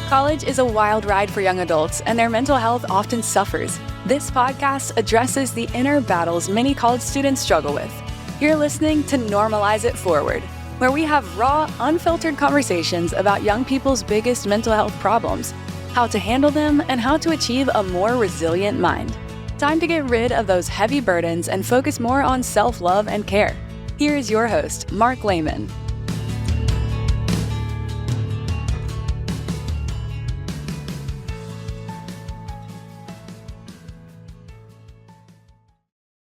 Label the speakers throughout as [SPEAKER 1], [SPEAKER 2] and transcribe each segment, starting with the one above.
[SPEAKER 1] College is a wild ride for young adults, and their mental health often suffers. This podcast addresses the inner battles many college students struggle with. You're listening to Normalize It Forward, where we have raw, unfiltered conversations about young people's biggest mental health problems, how to handle them, and how to achieve a more resilient mind. Time to get rid of those heavy burdens and focus more on self-love and care. Here is your host, Mark Lehman.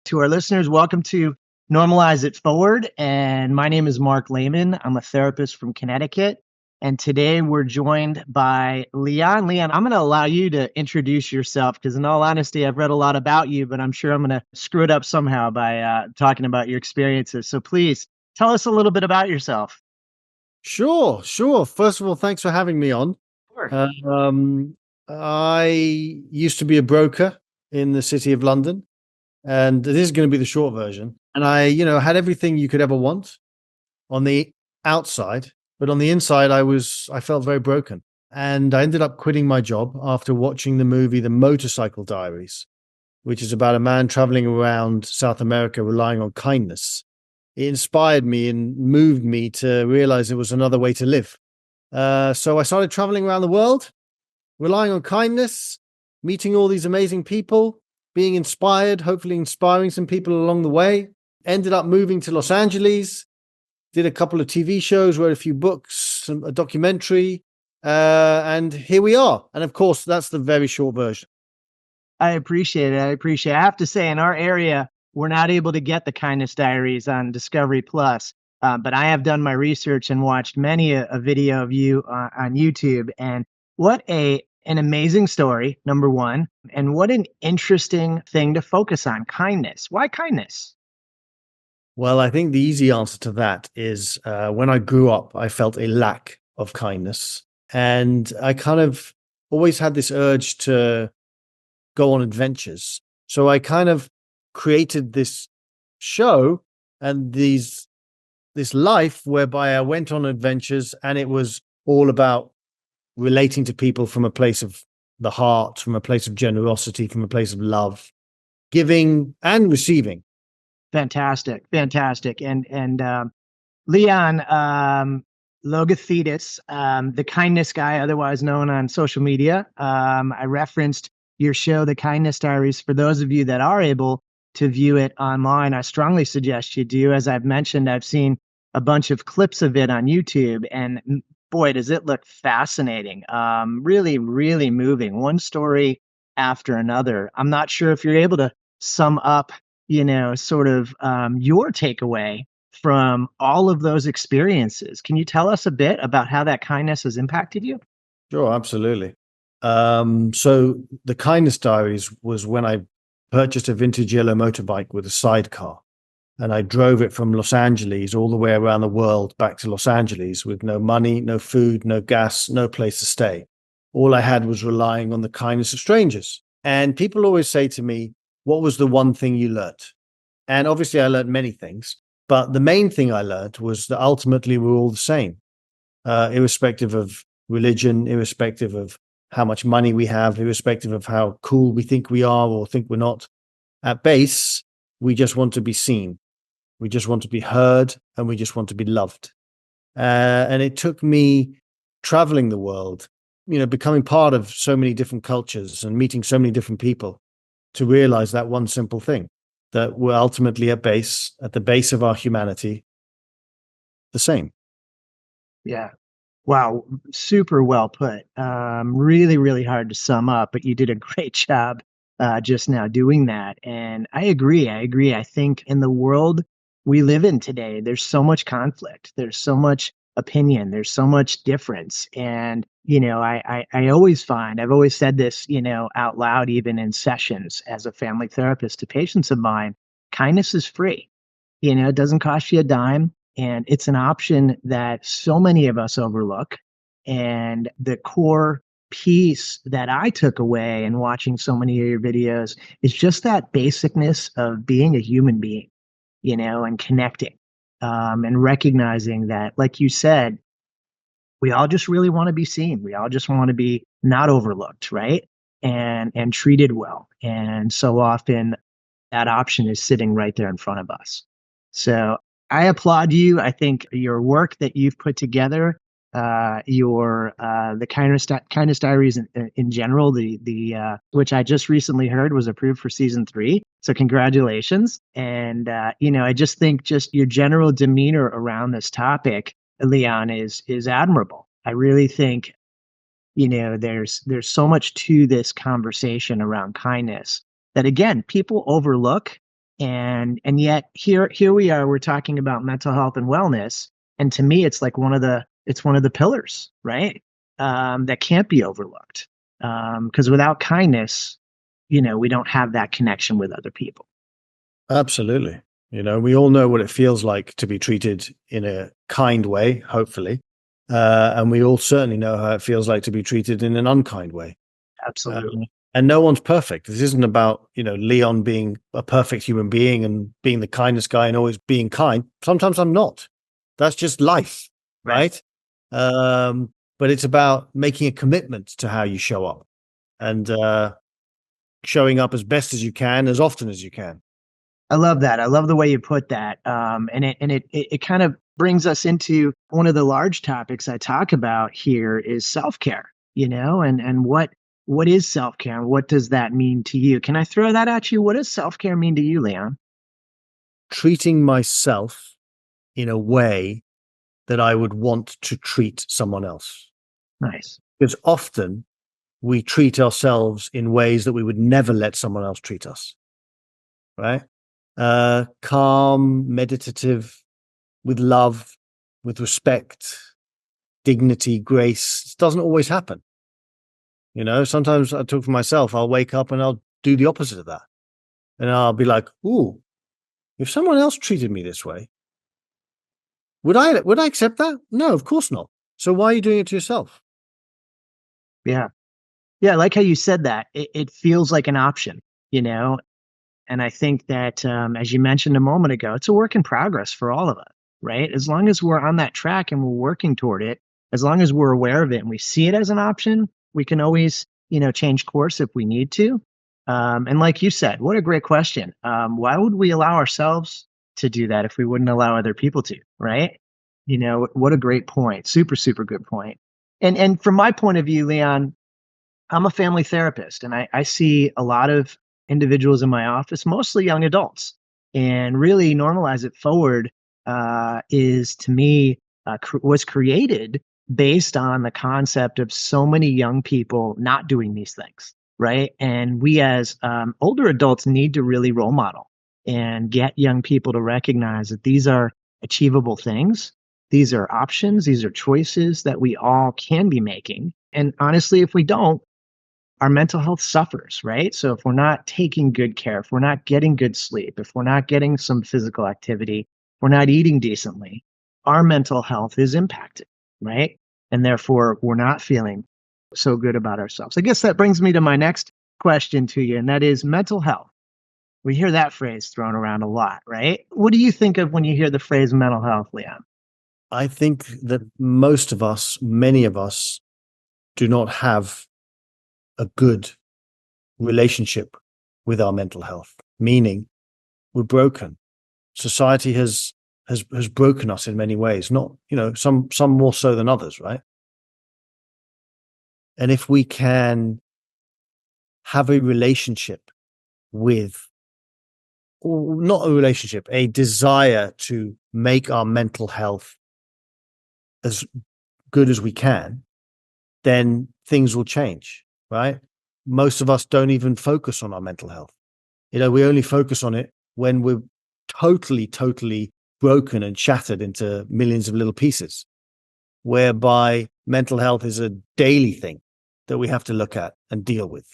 [SPEAKER 2] To our listeners, welcome to Normalize It Forward. And my name is Mark Lehman. I'm a therapist from Connecticut. And today we're joined by Leon. Leon, I'm going to allow you to introduce yourself because in all honesty, I've read a lot about you, but I'm sure I'm going to screw it up somehow by talking about your experiences. So please tell us a little bit about yourself.
[SPEAKER 3] Sure. First of all, thanks for having me on.
[SPEAKER 2] Sure.
[SPEAKER 3] I used to be a broker in the City of London. And this is going to be the short version. And I, had everything you could ever want on the outside, but on the inside, I felt very broken. And I ended up quitting my job after watching the movie, The Motorcycle Diaries, which is about a man traveling around South America, relying on kindness. It inspired me and moved me to realize there was another way to live. So I started traveling around the world, relying on kindness, meeting all these amazing people, being inspired, hopefully inspiring some people along the way. Ended up moving to Los Angeles, did a couple of TV shows, wrote a few books, a documentary, and here we are. And of course, that's the very short version.
[SPEAKER 2] I appreciate it. I have to say, in our area, we're not able to get the Kindness Diaries on Discovery Plus, but I have done my research and watched many a video of you on YouTube. And what an amazing story, number one. And what an interesting thing to focus on, kindness. Why kindness?
[SPEAKER 3] Well, I think the easy answer to that is when I grew up, I felt a lack of kindness. And I kind of always had this urge to go on adventures. So I kind of created this show and this life whereby I went on adventures, and it was all about relating to people from a place of the heart, from a place of generosity, from a place of love, giving and receiving.
[SPEAKER 2] Fantastic. And Leon, Logothetis, the kindness guy, otherwise known on social media. I referenced your show, The Kindness Diaries. For those of you that are able to view it online, I strongly suggest you do. As I've mentioned, I've seen a bunch of clips of it on YouTube, and boy, does it look fascinating. Really, really moving. One story after another. I'm not sure if you're able to sum up, sort of your takeaway from all of those experiences. Can you tell us a bit about how that kindness has impacted you?
[SPEAKER 3] Sure, absolutely. So the Kindness Diaries was when I purchased a vintage yellow motorbike with a sidecar. And I drove it from Los Angeles all the way around the world back to Los Angeles with no money, no food, no gas, no place to stay. All I had was relying on the kindness of strangers. And people always say to me, what was the one thing you learned? And obviously I learned many things, but the main thing I learned was that ultimately we're all the same, irrespective of religion, irrespective of how much money we have, irrespective of how cool we think we are or think we're not. At base, we just want to be seen. We just want to be heard, and we just want to be loved. And it took me traveling the world, becoming part of so many different cultures and meeting so many different people to realize that one simple thing, that we're ultimately at the base of our humanity, the same.
[SPEAKER 2] Yeah. Wow. Super well put. Really, really hard to sum up, but you did a great job just now doing that. And I agree. I think in the world we live in today, there's so much conflict. There's so much opinion. There's so much difference. And, I always find, I've always said this, out loud, even in sessions as a family therapist to patients of mine, kindness is free. It doesn't cost you a dime. And it's an option that so many of us overlook. And the core piece that I took away in watching so many of your videos is just that basicness of being a human being, and connecting, and recognizing that, like you said, we all just really want to be seen. We all just want to be not overlooked, right? And treated well. And so often that option is sitting right there in front of us. So I applaud you. I think your work that you've put together, your the kindness diaries in general, the which I just recently heard was approved for season 3. So congratulations. And I just think just your general demeanor around this topic, Leon, is admirable. I really think there's so much to this conversation around kindness that again people overlook, and yet here we are, we're talking about mental health and wellness, and to me it's like one of the pillars, right? That can't be overlooked, because without kindness, we don't have that connection with other people.
[SPEAKER 3] Absolutely. We all know what it feels like to be treated in a kind way, hopefully. And we all certainly know how it feels like to be treated in an unkind way.
[SPEAKER 2] Absolutely.
[SPEAKER 3] And no one's perfect. This isn't about, Leon being a perfect human being and being the kindness guy and always being kind. Sometimes I'm not. That's just life, right? But it's about making a commitment to how you show up and showing up as best as you can, as often as you can.
[SPEAKER 2] I love that. I love the way you put that. And it kind of brings us into one of the large topics I talk about here is self-care, and what is self-care and what does that mean to you? Can I throw that at you? What does self-care mean to you, Leon?
[SPEAKER 3] Treating myself in a way that I would want to treat someone else.
[SPEAKER 2] Nice.
[SPEAKER 3] Because often we treat ourselves in ways that we would never let someone else treat us. Right? Calm, meditative, with love, with respect, dignity, grace. It doesn't always happen. Sometimes I talk for myself. I'll wake up and I'll do the opposite of that. And I'll be like, ooh, if someone else treated me this way, would I accept that? No, of course not. So why are you doing it to yourself?
[SPEAKER 2] Yeah. Yeah. I like how you said that. It feels like an option, and I think that, as you mentioned a moment ago, it's a work in progress for all of us, right? As long as we're on that track and we're working toward it, as long as we're aware of it and we see it as an option, we can always, change course if we need to. And like you said, what a great question. Why would we allow ourselves to do that if we wouldn't allow other people to, right? What a great point. Super, super good point. And from my point of view, Leon, I'm a family therapist, and I see a lot of individuals in my office, mostly young adults, and really normalize it forward is to me was created based on the concept of so many young people not doing these things, right? And we as older adults need to really role model and get young people to recognize that these are achievable things. These are options. These are choices that we all can be making. And honestly, if we don't, our mental health suffers, right? So if we're not taking good care, if we're not getting good sleep, if we're not getting some physical activity, if we're not eating decently, our mental health is impacted, right? And therefore, we're not feeling so good about ourselves. I guess that brings me to my next question to you, and that is mental health. We hear that phrase thrown around a lot, right? What do you think of when you hear the phrase mental health, Leon?
[SPEAKER 3] I think that most of us, many of us, do not have a good relationship with our mental health, meaning we're broken. Society has broken us in many ways, not, some more so than others, right? And if we can have a relationship with, or not a relationship, a desire to make our mental health as good as we can, then things will change, right? Most of us don't even focus on our mental health. We only focus on it when we're totally broken and shattered into millions of little pieces, whereby mental health is a daily thing that we have to look at and deal with.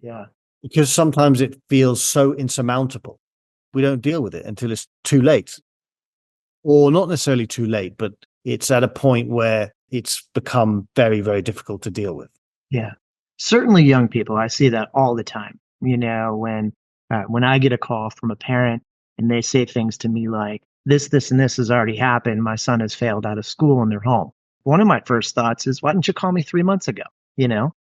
[SPEAKER 2] Yeah.
[SPEAKER 3] Because sometimes it feels so insurmountable. We don't deal with it until it's too late. Or not necessarily too late, but it's at a point where it's become very, very difficult to deal with.
[SPEAKER 2] Yeah. Certainly young people. I see that all the time. When I get a call from a parent and they say things to me like, this, and this has already happened. My son has failed out of school and they're home. one of my first thoughts is, why didn't you call me 3 months ago? You know,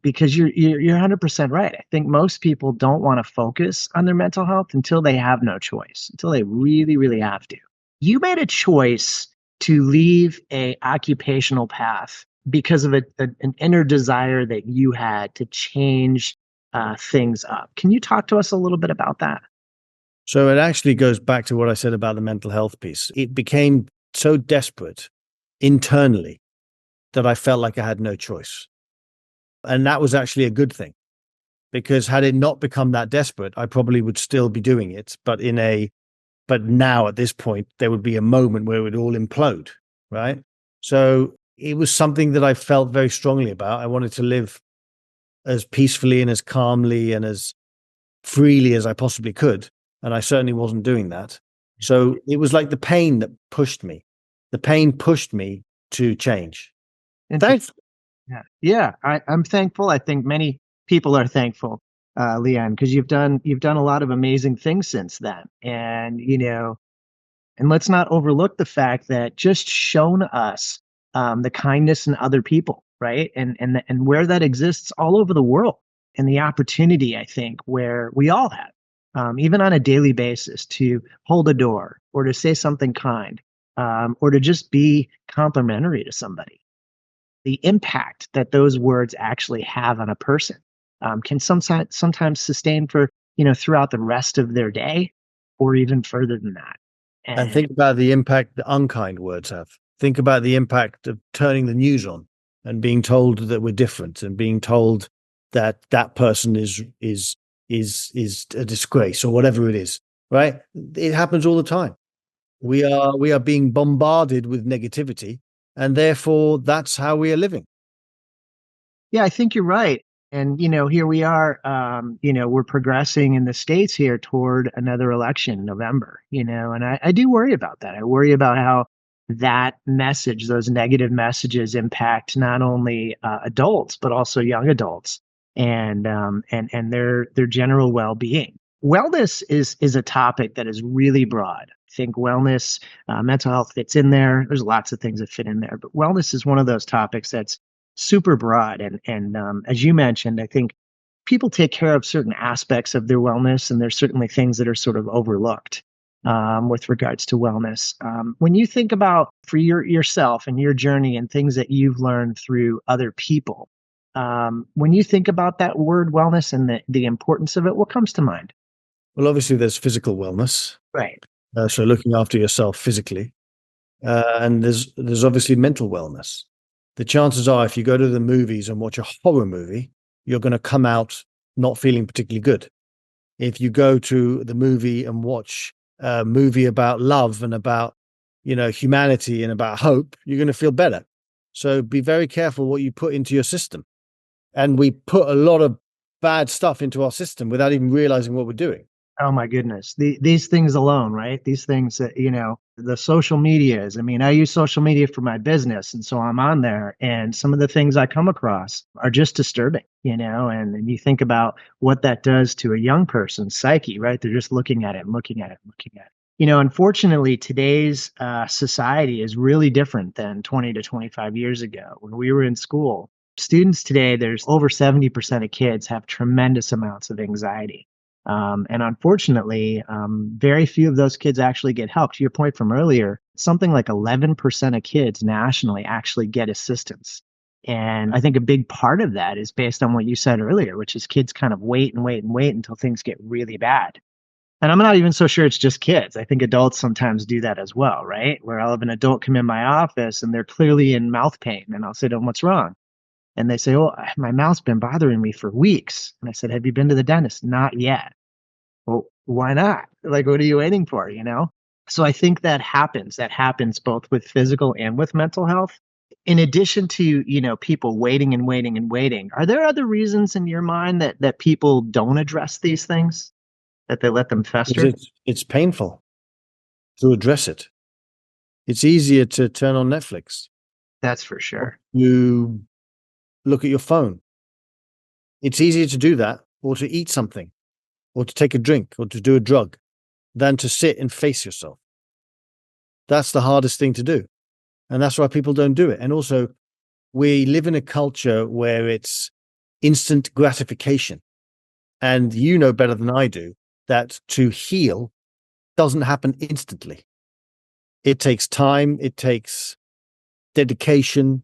[SPEAKER 2] because you're 100% right. I think most people don't want to focus on their mental health until they have no choice, until they really, really have to. You made a choice to leave a occupational path because of an inner desire that you had to change things up. Can you talk to us a little bit about that?
[SPEAKER 3] So it actually goes back to what I said about the mental health piece. It became so desperate internally that I felt like I had no choice. And that was actually a good thing, because had it not become that desperate, I probably would still be doing it. But now at this point, there would be a moment where it would all implode, right? So it was something that I felt very strongly about. I wanted to live as peacefully and as calmly and as freely as I possibly could. And I certainly wasn't doing that. So it was like the pain that pushed me. The pain pushed me to change. Thanks.
[SPEAKER 2] Yeah. I'm thankful. I think many people are thankful, Leon, because you've done a lot of amazing things since then. And and let's not overlook the fact that just shown us the kindness in other people, right? And where that exists all over the world, and the opportunity, I think, where we all have, even on a daily basis, to hold a door or to say something kind, or to just be complimentary to somebody. The impact that those words actually have on a person can sometimes sustain for throughout the rest of their day, or even further than that.
[SPEAKER 3] And
[SPEAKER 2] And
[SPEAKER 3] think about the impact that unkind words have. Think about the impact of turning the news on and being told that we're different, and being told that that person is a disgrace or whatever it is, right? It happens all the time. We are being bombarded with negativity, and therefore that's how we are living.
[SPEAKER 2] yeah, I think you're right. And here we are. We're progressing in the states here toward another election in November. And I do worry about that. I worry about how that message, those negative messages, impact not only adults but also young adults, and their general well-being. Wellness is a topic that is really broad. I think wellness, mental health fits in there. There's lots of things that fit in there, but wellness is one of those topics that's super broad. And as you mentioned, I think people take care of certain aspects of their wellness, and there's certainly things that are sort of overlooked with regards to wellness. When you think about for yourself and your journey and things that you've learned through other people, when you think about that word wellness and the importance of it, what comes to mind?
[SPEAKER 3] Well, obviously there's physical wellness,
[SPEAKER 2] Right.
[SPEAKER 3] so looking after yourself physically, and there's obviously mental wellness. The chances are, if you go to the movies and watch a horror movie, you're going to come out not feeling particularly good. If you go to the movie and watch a movie about love and about, humanity and about hope, you're going to feel better. So be very careful what you put into your system. And we put a lot of bad stuff into our system without even realizing what we're doing.
[SPEAKER 2] Oh my goodness. These things alone, right? These things that, the social medias. I mean, I use social media for my business. And so I'm on there, and some of the things I come across are just disturbing, and you think about what that does to a young person's psyche, right? They're just looking at it and looking at it and looking at it. Unfortunately, today's society is really different than 20 to 25 years ago when we were in school. Students today, there's over 70% of kids have tremendous amounts of anxiety. And unfortunately, very few of those kids actually get help. To your point from earlier, something like 11% of kids nationally actually get assistance. And I think a big part of that is based on what you said earlier, which is kids kind of wait and wait and wait until things get really bad. And I'm not even so sure it's just kids. I think adults sometimes do that as well, right? Where I'll have an adult come in my office and they're clearly in mouth pain, and I'll say to them, "What's wrong?" And they say, "Oh, my mouth's been bothering me for weeks." And I said, "Have you been to the dentist?" "Not yet." "Well, why not? Like, what are you waiting for?" So I think that happens. That happens both with physical and with mental health. In addition to, people waiting and waiting and waiting, are there other reasons in your mind that people don't address these things, that they let them
[SPEAKER 3] Because
[SPEAKER 2] fester?
[SPEAKER 3] it's painful to address it. It's easier to turn on Netflix.
[SPEAKER 2] That's for sure.
[SPEAKER 3] You look at your phone. It's easier to do that, or to eat something, or to take a drink, or to do a drug, than to sit and face yourself. That's the hardest thing to do. And that's why people don't do it. And also, we live in a culture where it's instant gratification. And you know better than I do that to heal doesn't happen instantly. It takes time, it takes dedication.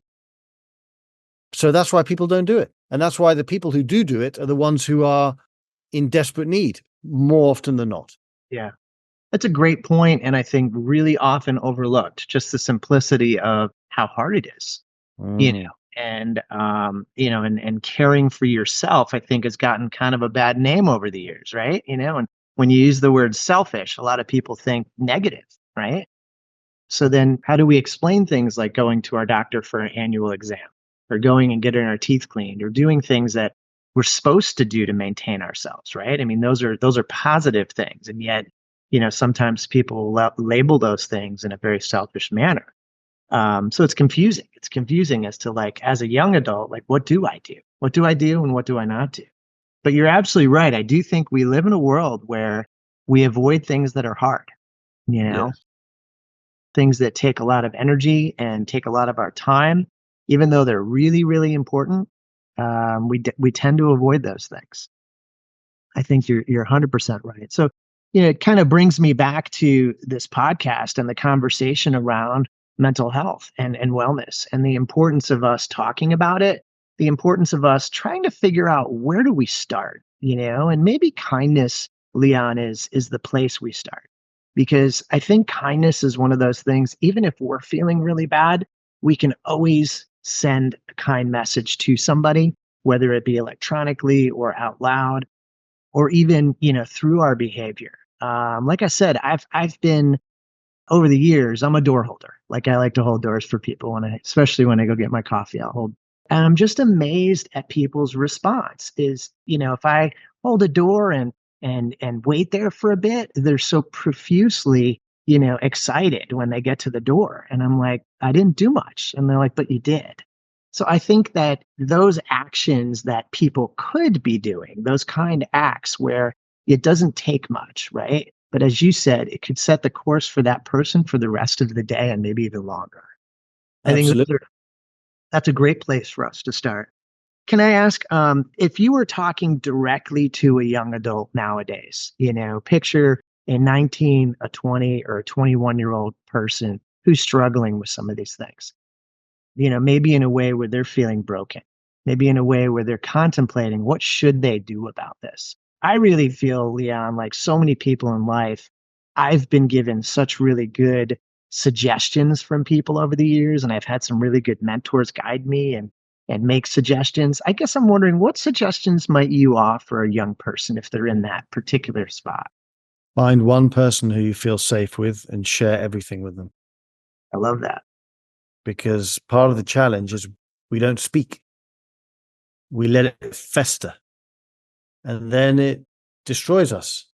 [SPEAKER 3] So that's why people don't do it. And that's why the people who do it are the ones who are in desperate need more often than not.
[SPEAKER 2] Yeah. That's a great point, and I think really often overlooked, just the simplicity of how hard it is,
[SPEAKER 3] Mm.
[SPEAKER 2] and caring for yourself, I think, has gotten kind of a bad name over the years, right? And when you use the word selfish, a lot of people think negative, right? So then how do we explain things like going to our doctor for an annual exam, or going and getting our teeth cleaned, or doing things that we're supposed to do to maintain ourselves, right? I mean, those are positive things, and yet, sometimes people label those things in a very selfish manner. So it's confusing. It's confusing as to, like, as a young adult, like, what do I do? What do I do and what do I not do? But you're absolutely right. I do think we live in a world where we avoid things that are hard, you know,
[SPEAKER 3] Yes.
[SPEAKER 2] things that take a lot of energy and take a lot of our time, even though they're really, really important. We tend to avoid those things. I think you're 100% right. So, it kind of brings me back to this podcast and the conversation around mental health and wellness, and the importance of us talking about it, the importance of us trying to figure out, where do we start, and maybe kindness, Leon, is the place we start. Because I think kindness is one of those things, even if we're feeling really bad, we can always send a kind message to somebody, whether it be electronically or out loud, or even, through our behavior. Like I said, I've been, over the years, I'm a door holder. Like, I like to hold doors for people especially when I go get my coffee, I'll hold. And I'm just amazed at people's response is, if I hold a door and wait there for a bit, they're so profusely, excited when they get to the door. And I'm like, I didn't do much. And they're like, but you did. So I think that those actions that people could be doing, those kind acts where it doesn't take much, right? But as you said, it could set the course for that person for the rest of the day and maybe even longer. I think
[SPEAKER 3] Absolutely.
[SPEAKER 2] that's a great place for us to start. Can I ask, if you were talking directly to a young adult nowadays, picture a 19, a 20, or a 21-year-old person who's struggling with some of these things, maybe in a way where they're feeling broken, maybe in a way where they're contemplating, what should they do about this? I really feel, Leon, like so many people in life, I've been given such really good suggestions from people over the years, and I've had some really good mentors guide me and make suggestions. I guess I'm wondering, what suggestions might you offer a young person if they're in that particular spot?
[SPEAKER 3] Find one person who you feel safe with and share everything with them.
[SPEAKER 2] I love that.
[SPEAKER 3] Because part of the challenge is we don't speak. We let it fester. And then it destroys us.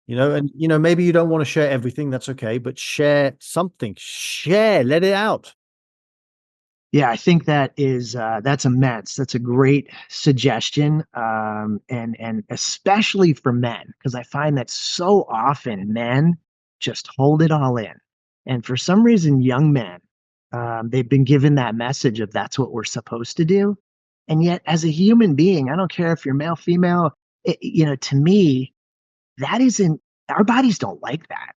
[SPEAKER 3] Maybe you don't want to share everything. That's okay. But share something. Let it out.
[SPEAKER 2] Yeah, I think that's immense. That's a great suggestion, and especially for men, because I find that so often men just hold it all in, and for some reason, young men, they've been given that message of that's what we're supposed to do, and yet, as a human being, I don't care if you're male, female, to me, that isn't. Our bodies don't like that.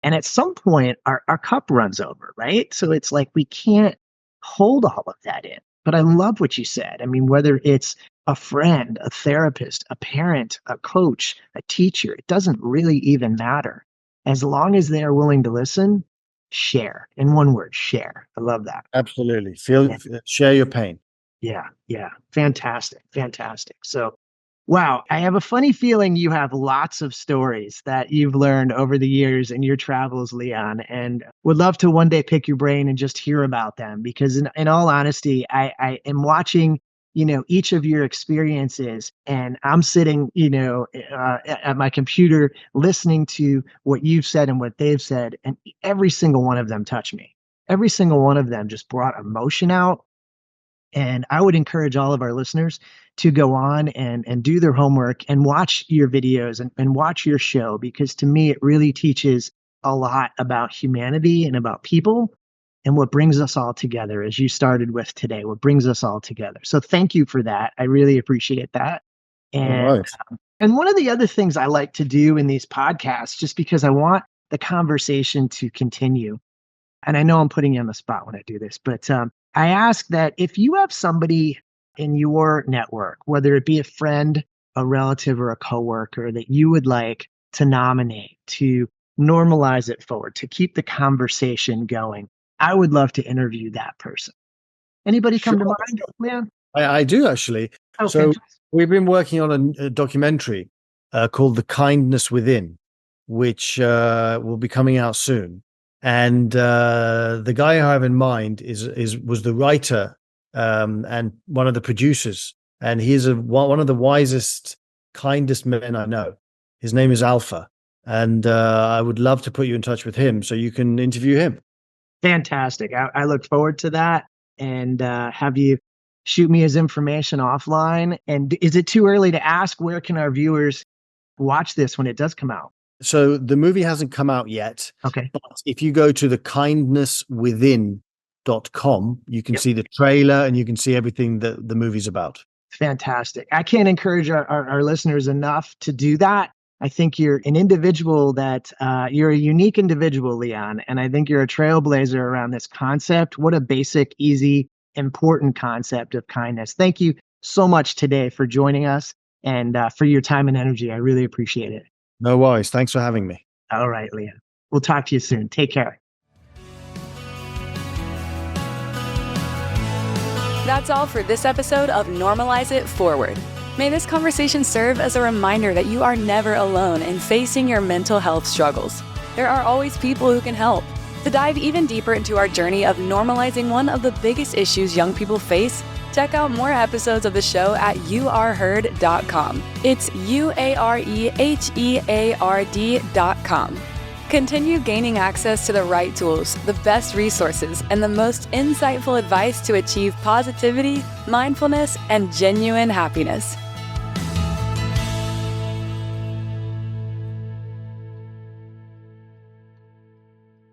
[SPEAKER 2] And at some point our cup runs over, right? So it's like we can't hold all of that in. But I love what you said. I mean, whether it's a friend, a therapist, a parent, a coach, a teacher, it doesn't really even matter. As long as they are willing to listen, share. In one word, share. I love that.
[SPEAKER 3] Absolutely.
[SPEAKER 2] Yeah.
[SPEAKER 3] Share your pain.
[SPEAKER 2] Yeah, yeah. Fantastic, fantastic. So, wow, I have a funny feeling you have lots of stories that you've learned over the years in your travels, Leon, and would love to one day pick your brain and just hear about them. Because in all honesty, I am watching, each of your experiences, and I'm sitting, at my computer listening to what you've said and what they've said, and every single one of them touched me. Every single one of them just brought emotion out, and I would encourage all of our listeners to go on and do their homework and watch your videos and watch your show, because to me, it really teaches a lot about humanity and about people. and what brings us all together, as you started with today, what brings us all together. So thank you for that. I really appreciate that. And,
[SPEAKER 3] All right.
[SPEAKER 2] and one of the other things I like to do in these podcasts, just because I want the conversation to continue, and I know I'm putting you on the spot when I do this, but I ask that if you have somebody in your network, whether it be a friend, a relative, or a coworker that you would like to nominate to normalize it forward, to keep the conversation going, I would love to interview that person. Anybody come to
[SPEAKER 3] Sure.
[SPEAKER 2] mind, Leon?
[SPEAKER 3] I do actually.
[SPEAKER 2] Oh,
[SPEAKER 3] So
[SPEAKER 2] fantastic.
[SPEAKER 3] we've been working on a documentary called The Kindness Within, which will be coming out soon. And the guy I have in mind was the writer and one of the producers, and he's one of the wisest, kindest men I know. His name is Alpha, and I would love to put you in touch with him so you can interview him.
[SPEAKER 2] Fantastic. I look forward to that, and have you shoot me his information offline. And is it too early to ask, where can our viewers watch this when it does come out?
[SPEAKER 3] So the movie hasn't come out yet.
[SPEAKER 2] Okay.
[SPEAKER 3] But if you go to thekindnesswithin.com, you can see the trailer and you can see everything that the movie's about.
[SPEAKER 2] Fantastic. I can't encourage our listeners enough to do that. I think you're an individual you're a unique individual, Leon, and I think you're a trailblazer around this concept. What a basic, easy, important concept of kindness. Thank you so much today for joining us and for your time and energy. I really appreciate it.
[SPEAKER 3] No worries. Thanks for having me.
[SPEAKER 2] All right, Leon. We'll talk to you soon. Take care.
[SPEAKER 1] That's all for this episode of Normalize It Forward. May this conversation serve as a reminder that you are never alone in facing your mental health struggles. There are always people who can help. To dive even deeper into our journey of normalizing one of the biggest issues young people face, check out more episodes of the show at youareheard.com. It's UAREHEARD.com. Continue gaining access to the right tools, the best resources, and the most insightful advice to achieve positivity, mindfulness, and genuine happiness.